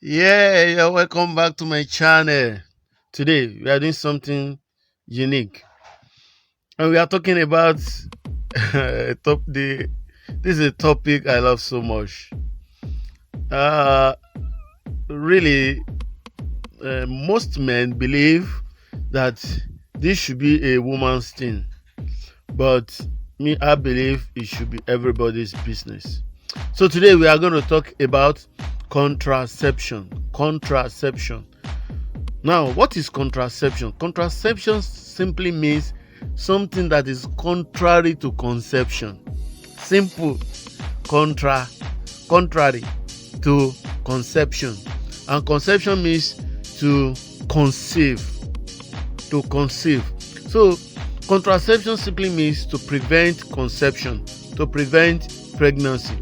Yeah, welcome back to my channel. Today we are doing something unique, and we are talking about this is a topic I love so much. Uh, really, most men believe that this should be a woman's thing, but me, I believe it should be everybody's business. So today we are going to talk about contraception. Contraception. Now, what is contraception? Contraception simply means something that is contrary to conception. Simple. Contrary to conception. And conception means to conceive. To conceive. So, contraception simply means to prevent conception, to prevent pregnancy.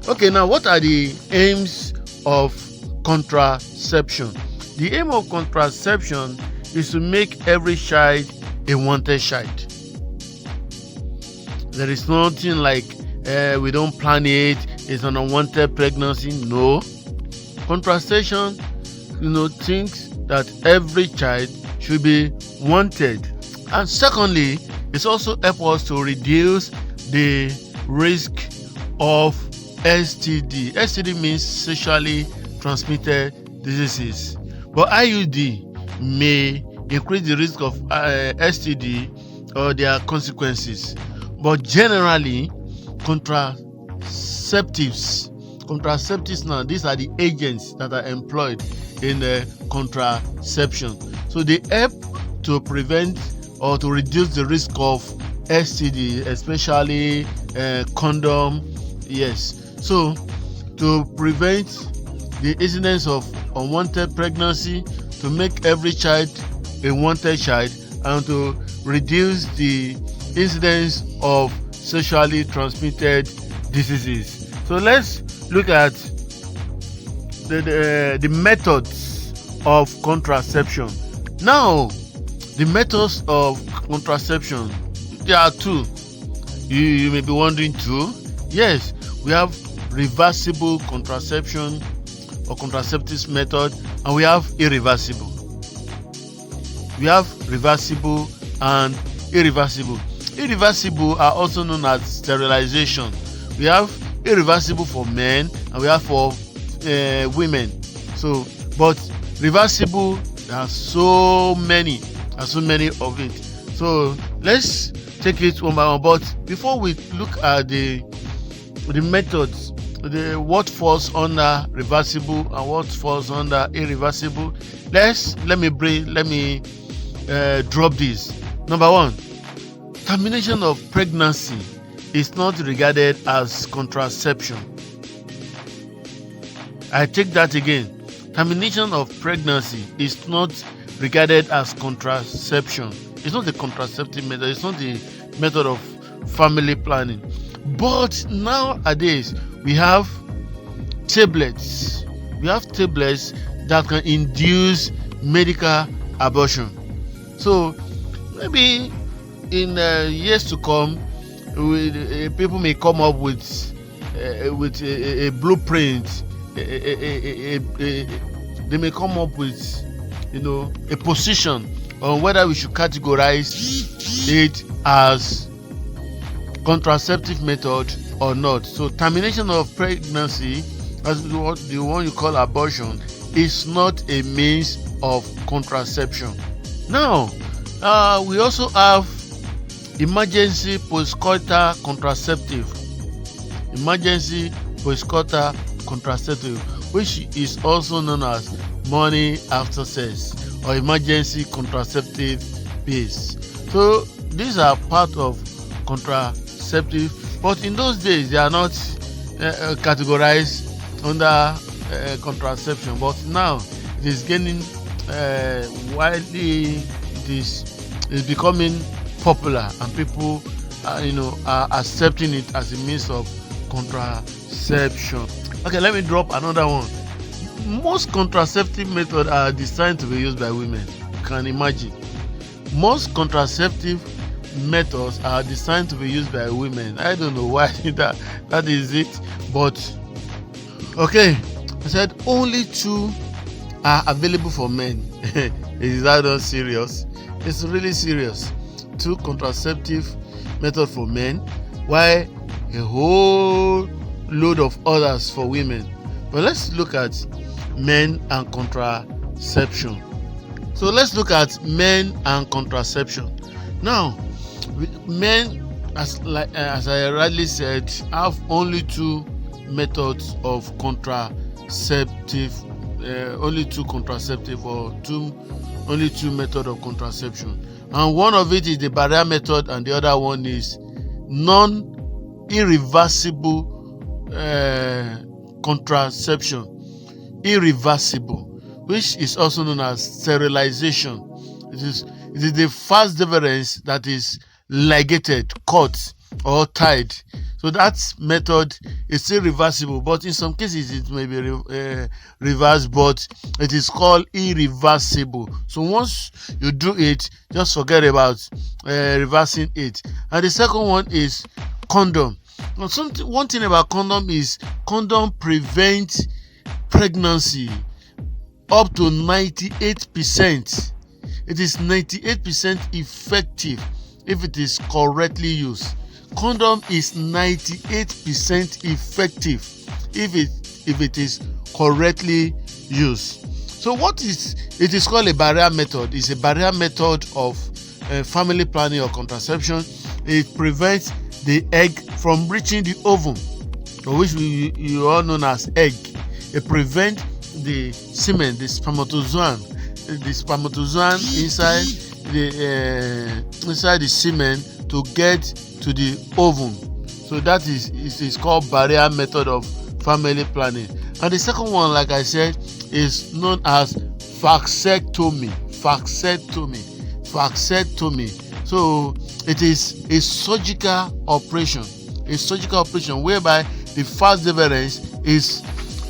Okay, now what are the aims of contraception? The aim of contraception is to make every child a wanted child. There is nothing like we don't plan it, it's an unwanted pregnancy. No. Contraception, thinks that every child should be wanted. And secondly, it's also help us to reduce the risk of STD. STD means sexually transmitted diseases. But IUD may increase the risk of STD or their consequences. But generally, contraceptives now, these are the agents that are employed in contraception. So they help to prevent or to reduce the risk of STD, especially condom. Yes. So to prevent the incidence of unwanted pregnancy, to make every child a wanted child, and to reduce the incidence of sexually transmitted diseases. So let's look at the methods of contraception. Now, the methods of contraception, there are two. You may be wondering two. Yes, we have reversible contraception or contraceptive method, and we have irreversible. We have reversible and irreversible. Irreversible are also known as sterilization. We have irreversible for men and we have for women. So, but reversible, there are so many of it. So let's take it one by one. But before we look at the methods, what falls under reversible and what falls under irreversible, let me drop this. Number one, termination of pregnancy is not regarded as contraception. I take that again. Termination of pregnancy is not regarded as contraception. It's not the contraceptive method. It's not the method of family planning. But nowadays, we have tablets. We have tablets that can induce medical abortion. So maybe in years to come, people may come up with a blueprint. They may come up with a position on whether we should categorize it as contraceptive method or not. So termination of pregnancy, as the one you call abortion, is not a means of contraception. Now, we also have emergency postcoital contraceptive. Emergency postcoital contraceptive, which is also known as morning after sex or emergency contraceptive pills. So these are part of contraceptive, but in those days they are not categorized under contraception. But now it is gaining widely. It is becoming popular, and people are accepting it as a means of contraception. Okay, let me drop another one. Most contraceptive methods are designed to be used by women. You can imagine. Most contraceptive methods are designed to be used by women. I don't know why that is it, but okay. I said only 2 are available for men. Is that not serious? It's really serious. 2 contraceptive methods for men, while a whole load of others for women. But let's look at men and contraception. So let's look at men and contraception. Now, men, as I rightly said, have only 2 methods of contraceptive, only 2 contraceptive or only 2 methods of contraception. And one of it is the barrier method, and the other one is non-irreversible contraception. Irreversible, which is also known as sterilization. It is the fast difference that is ligated, cut, or tied. So that method is still reversible, but in some cases it may be reversed, but it is called irreversible. So once you do it, just forget about reversing it. And the second one is condom. Now, one thing about condom is condom prevents pregnancy up to 98%. It is 98% effective if it is correctly used. Condom is 98% effective if it is correctly used. So what is it? Is called a barrier method. It's a barrier method of family planning or contraception. It prevents the egg from reaching the ovum, which you all know as egg. It prevents the semen, the spermatozoa inside the semen to get to the ovum. So that is called barrier method of family planning. And the second one, like I said, is known as vasectomy. So it is a surgical operation whereby the fast difference is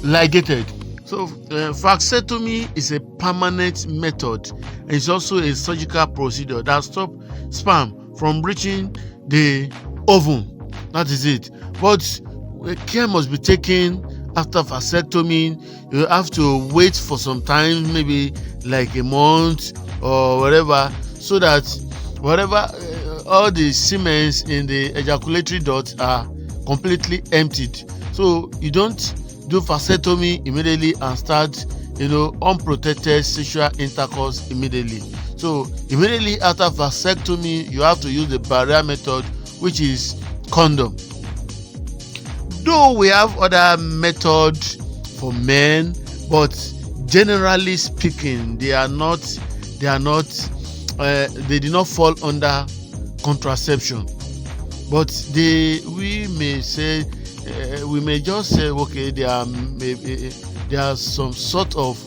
ligated. So vasectomy is a permanent method. It's also a surgical procedure that stops sperm from reaching the ovum. That is it. But care must be taken after vasectomy. You have to wait for some time, maybe like a month or whatever, so that all the semen in the ejaculatory duct are completely emptied. So you don't do vasectomy immediately and start unprotected sexual intercourse immediately. So immediately after vasectomy, you have to use the barrier method, which is condom. Though we have other methods for men, but generally speaking, they do not fall under contraception. But we may just say, okay, there are some sort of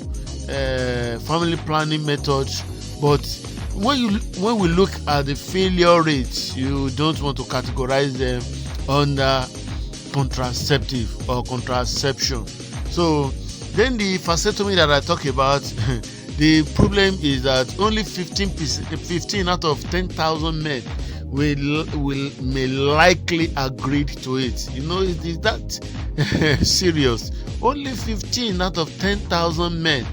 family planning methods, but when we look at the failure rates, you don't want to categorize them under contraceptive or contraception. So then the vasectomy that I talk about, the problem is that only 15 out of 10,000 men may likely agree to it. Is that serious? Only 15 out of 10,000 men,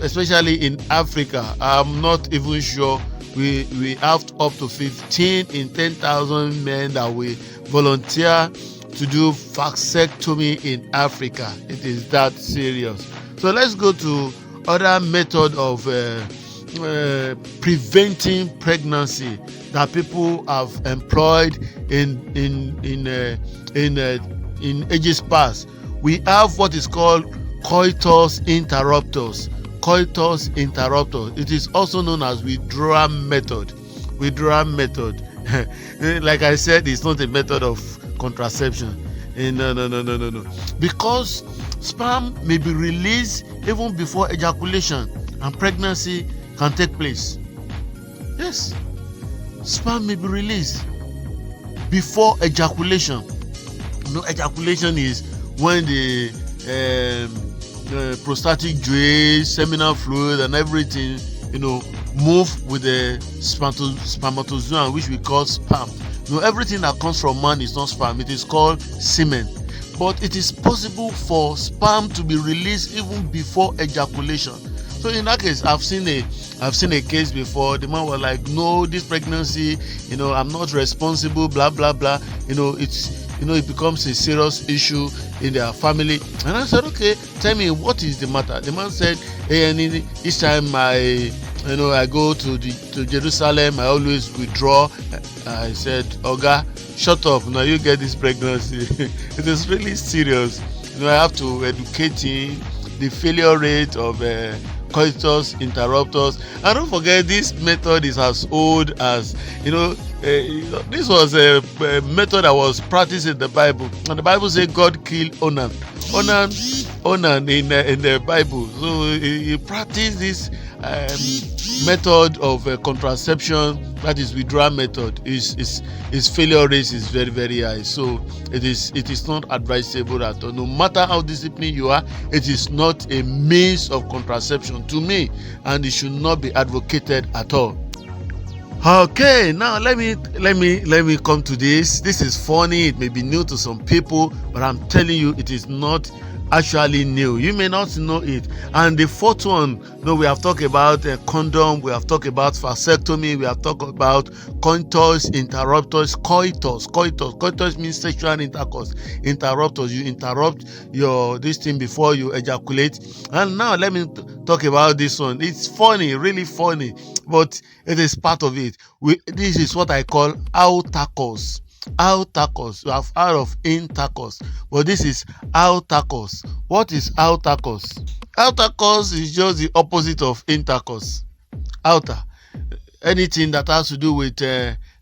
especially in Africa. I'm not even sure we have up to 15 in 10,000 men that will volunteer to do vasectomy in Africa. It is that serious. So let's go to other method of preventing pregnancy that people have employed in ages past. We have what is called coitus interruptus. It is also known as withdrawal method. Like I said, it's not a method of contraception. No. Because sperm may be released even before ejaculation and pregnancy can take place. Yes, sperm may be released before ejaculation. Ejaculation is when the prostatic juice, seminal fluid, and everything, move with the spermatozoa, which we call sperm. Everything that comes from man is not sperm; it is called semen. but it is possible for sperm to be released even before ejaculation. So in that case, I've seen a case before. The man was like, no, this pregnancy, I'm not responsible, blah blah blah. It becomes a serious issue in their family. And I said, okay, tell me, what is the matter? The man said, hey, and each time I go to Jerusalem, I always withdraw. I said, Oga, shut up, now you get this pregnancy. It is really serious. I have to educate him the failure rate of coitus interruptus. And don't forget, this method is as old as this was a method that was practiced in the Bible, and the Bible says God killed Onan in the Bible. So he practiced this method of contraception, that is withdrawal method. His failure rate is very, very high. So it is not advisable at all. No matter how disciplined you are, it is not a means of contraception to me, and it should not be advocated at all. Okay, now let me come to this. This is funny. It may be new to some people, but I'm telling you, it is not actually new. You may not know it. And the fourth one, we have talked about condom, we have talked about vasectomy, we have talked about coitus interruptus. Coitus means sexual intercourse. Interruptus, you interrupt this thing before you ejaculate. And now let me talk about this one. It's funny, really funny, but it is part of it. This is what I call intercourse. Intercourse. You have heard of intercourse, but this is intercourse. What is intercourse? Intercourse is just the opposite of intercourse. Outer, anything that has to do with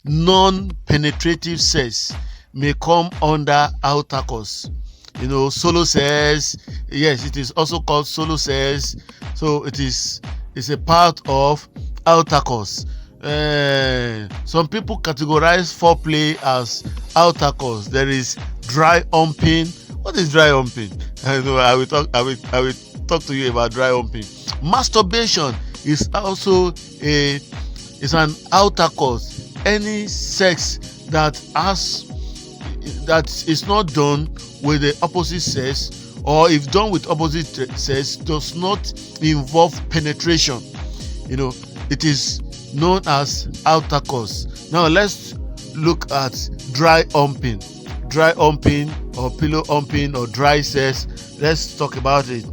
non-penetrative sex may come under intercourse. Solo sex. Yes, it is also called solo sex. So it's a part of intercourse. Some people categorize foreplay as intercourse. There is dry humping. What is dry humping? I will talk to you about dry humping. Masturbation is also an intercourse. Any sex that is not done with the opposite sex, or if done with opposite sex, does not involve penetration. It is known as intercourse. Now let's look at dry humping. Dry humping or pillow humping or dry sex. Let's talk about it.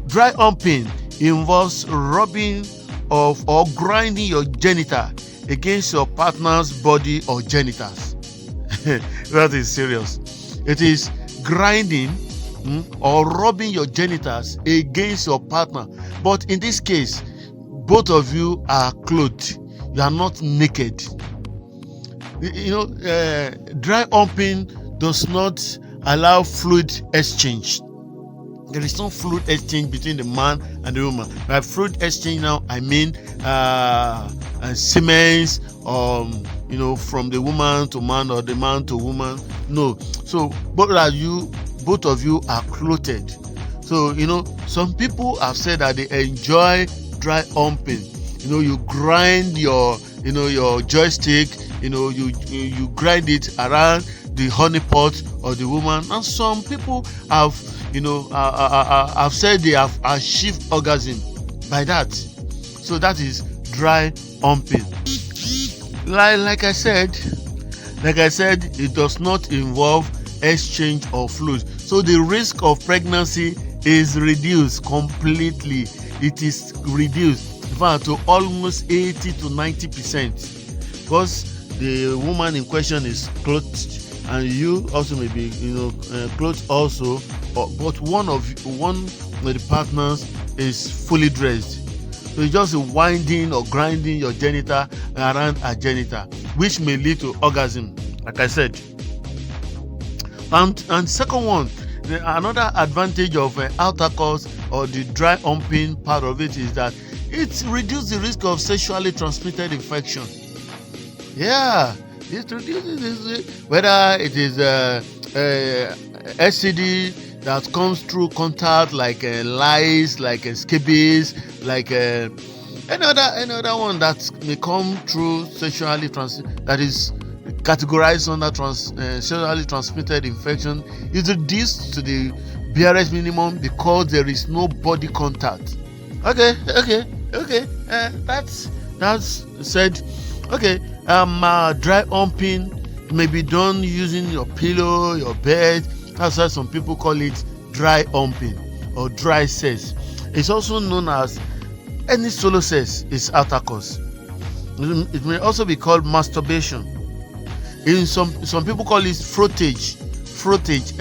Dry humping involves rubbing of or grinding your genital against your partner's body or genitals. That is serious. It is grinding or rubbing your genitals against your partner. But in this case, both of you are clothed. You are not naked. Dry humping does not allow fluid exchange. There is no fluid exchange between the man and the woman. By fluid exchange now, I mean semen, from the woman to man or the man to woman. No. So both of you are clothed. So some people have said that they enjoy dry humping. You grind your joystick. You grind it around the honey pot of the woman, and some people have said they have achieved orgasm by that. So that is dry humping. Like I said, it does not involve exchange of fluids. So the risk of pregnancy is reduced completely. It is reduced, in fact, to almost 80 to 90%, because the woman in question is clothed, and you also may be clothed also, but one of the partners is fully dressed. So it's just winding or grinding your genital around a genital, which may lead to orgasm, like I said. And second one, another advantage of intercourse or the dry humping part of it is that it reduces the risk of sexually transmitted infection. Yeah, it reduces whether it is STD that comes through contact, like lice, like scabies, like any other one that may come through sexually transmitted, that is categorized under sexually transmitted infection is reduced to the barest minimum because there is no body contact. Okay. That's said. Okay. Dry humping may be done using your pillow, your bed. That's why some people call it dry humping or dry sex. It's also known as any solo sex is intercourse. It may also be called masturbation. In some people call it frottage, frottage.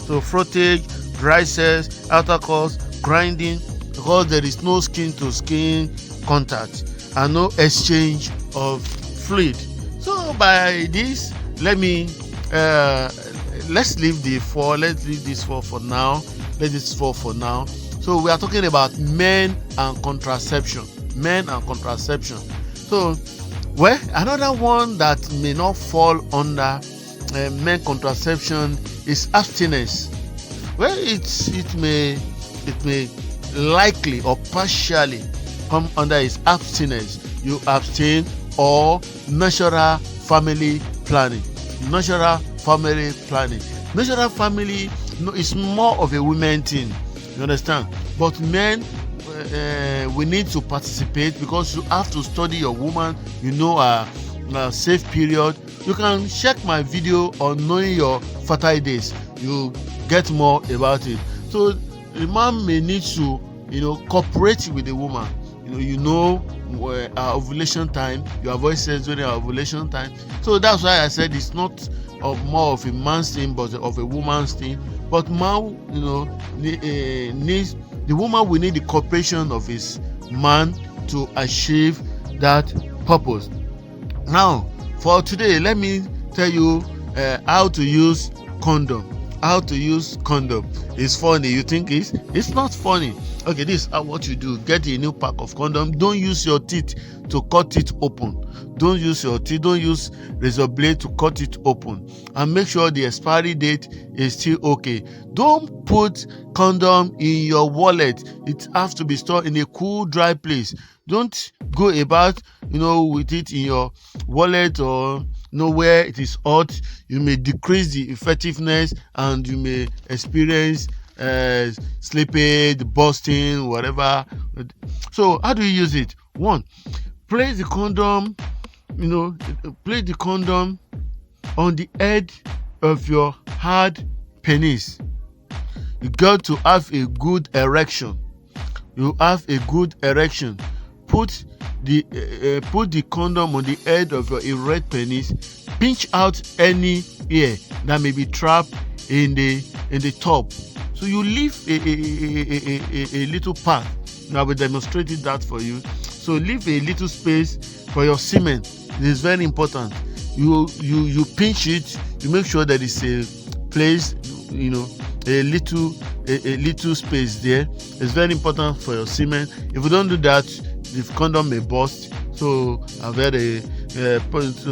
So frottage, dry sex, intercourse, grinding, because there is no skin to skin contact and no exchange of fluid. So by this, let's leave this for now. Let this for now. So we are talking about men and contraception. So, well, another one that may not fall under men contraception is abstinence. Well, it may likely or partially come under its abstinence. You abstain or natural family planning. Natural family is more of a women thing. You understand? But men, we need to participate because you have to study your woman. You know a safe period. You can check my video on knowing your fertile days. You get more about it. So the man may need to, cooperate with the woman. Our ovulation time. You avoid sex during our ovulation time. So that's why I said it's not more of a man's thing, but of a woman's thing. But man, needs the woman will need the cooperation of his man to achieve that purpose. Now, for today, let me tell you how to use condom. It's funny. You think it's not funny. Okay, this is what you do. Get a new pack of condom. Don't use your teeth to cut it open. Don't use razor blade to cut it open. And make sure the expiry date is still okay. Don't put condom in your wallet. It has to be stored in a cool, dry place. Don't go about, with it in your wallet or where it is hot. You may decrease the effectiveness and you may experience slippage, busting, whatever. So how do you use it? One, place the condom on the edge of your hard penis. You got to have a good erection. Put the condom on the edge of your erect penis. Pinch out any air that may be trapped in the top. So you leave a little path. I will demonstrate that for you. So leave a little space for your semen. It is very important. You pinch it. You make sure that it's a place, a little space there. It's very important for your semen. If you don't do that, the condom may burst. So I've heard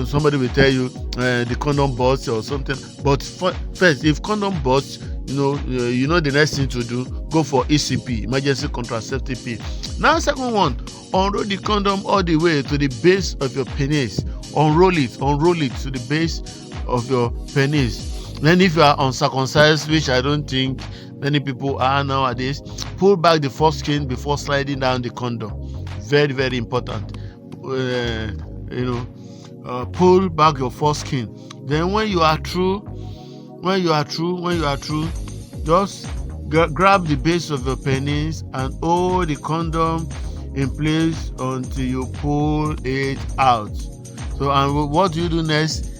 somebody will tell you the condom burst or something. But first, if condom bursts, the next thing to do, go for ECP, emergency contraceptive pill. Now, second one, unroll the condom all the way to the base of your penis. Unroll it to the base of your penis. Then if you are uncircumcised, which I don't think many people are nowadays, pull back the foreskin before sliding down the condom. Very, very important. Pull back your foreskin. Then when you are through, just grab the base of your penis and hold the condom in place until you pull it out. So, and what do you do next?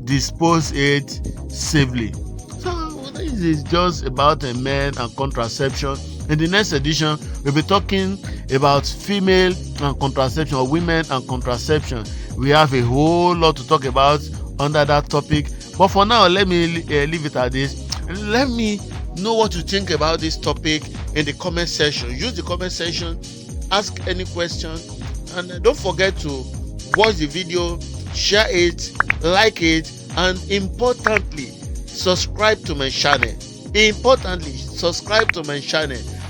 Dispose it safely. So this is just about a man and contraception. In the next edition, we'll be talking about female and contraception, or women and contraception. We have a whole lot to talk about under that topic. But for now, let me leave it at this. Let me know what you think about this topic in the comment section. Use the comment section, ask any question, and don't forget to watch the video, share it, like it, and importantly, subscribe to my channel.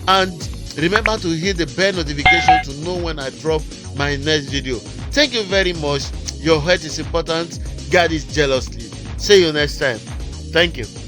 And remember to hit the bell notification to know when I drop my next video. Thank you very much. Your health is important. Guard it jealously. See you next time. Thank you.